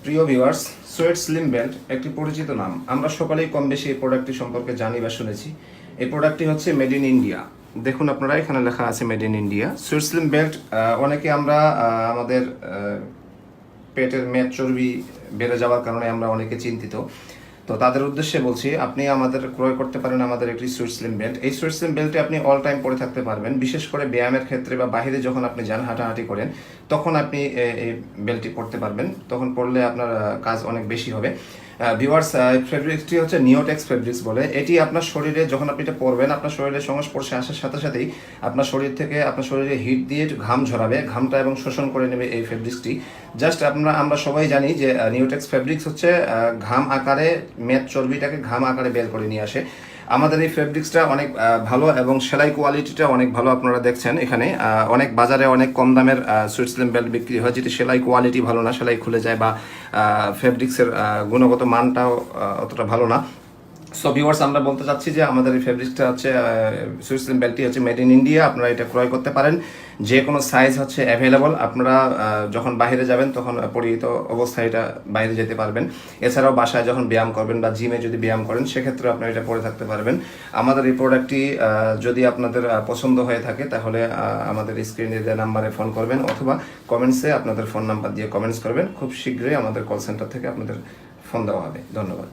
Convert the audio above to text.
প্রিয় viewers, sweat slim belt একটি পরিচিত নাম। আমরা সকলেই কম বেশি এই প্রোডাক্টটি সম্পর্কে জানি বা শুনেছি। এই প্রোডাক্টটি হচ্ছে মেড ইন ইন্ডিয়া। দেখুন আপনারা, এখানে লেখা আছে made in India. Sweat slim belt অনেকে আমরা আমাদের পেটের মেদ চর্বি বেড়ে যাওয়ার কারণে আমরা অনেকে চিন্তিত। তো তাদের উদ্দেশ্যে বলছি, আপনি আমাদের ক্রয় করতে পারেন আমাদের একটি সুইট স্লিম বেল্ট। এই সুইট স্লিম বেল্টে আপনি অল টাইম পরে থাকতে পারবেন। বিশেষ করে ব্যায়ামের ক্ষেত্রে বা বাইরে যখন আপনি যান, হাঁটাহাঁটি করেন, তখন আপনি এই বেল্টটি পরতে পারবেন। তখন পরলে আপনার কাজ অনেক বেশি হবে। ভিউয়ার্স, ফেব্রিক্সটি হচ্ছে নিওটেক্স ফেব্রিক্স বলে। এটি আপনার শরীরে যখন আপনি এটা পরবেন, আপনার শরীরের সংস্পর্শে আসার সাথে সাথেই আপনার শরীর থেকে আপনার শরীরে হিট দিয়ে ঘাম ঝরাবে, ঘামটা এবং শোষণ করে নেবে এই ফেব্রিক্সটি। জাস্ট আমরা সবাই জানি যে নিওটেক্স ফেব্রিক্স হচ্ছে ঘাম আকারে মেদ চর্বিটাকে ঘাম আকারে বের করে নিয়ে আসে। আমাদের এই ফেব্রিক্সটা অনেক ভালো এবং সেলাই কোয়ালিটিটা অনেক ভালো। আপনারা দেখছেন এখানে অনেক বাজারে অনেক কম দামের সুইট স্লিম বেল্ট বিক্রি হয়, যেটি সেলাই কোয়ালিটি ভালো না, সেলাই খুলে যায় বা ফেব্রিক্সের গুণগত মানটাও অতটা ভালো না। সো ভিউয়ার্স, আমরা বলতে চাচ্ছি যে আমাদের এই ফেব্রিক্সটা হচ্ছে সুইট স্লিম বেল্টটি হচ্ছে মেড ইন ইন্ডিয়া। আপনারা এটা ক্রয় করতে পারেন। যে কোনো সাইজ হচ্ছে অ্যাভেলেবল। আপনারা যখন বাইরে যাবেন তখন পরিহিত অবস্থায় এটা বাইরে যেতে পারবেন। এছাড়াও বাসায় যখন ব্যায়াম করবেন বা জিমে যদি ব্যায়াম করেন, সেক্ষেত্রে আপনারা এটা পরে থাকতে পারবেন। আমাদের এই প্রোডাক্টটি যদি আপনাদের পছন্দ হয়ে থাকে, তাহলে আমাদের স্ক্রিনে দেওয়া নাম্বারে ফোন করবেন অথবা কমেন্টসে আপনাদের ফোন নাম্বার দিয়ে কমেন্টস করবেন। খুব শীঘ্রই আমাদের কল সেন্টার থেকে আপনাদের ফোন দেওয়া হবে। ধন্যবাদ।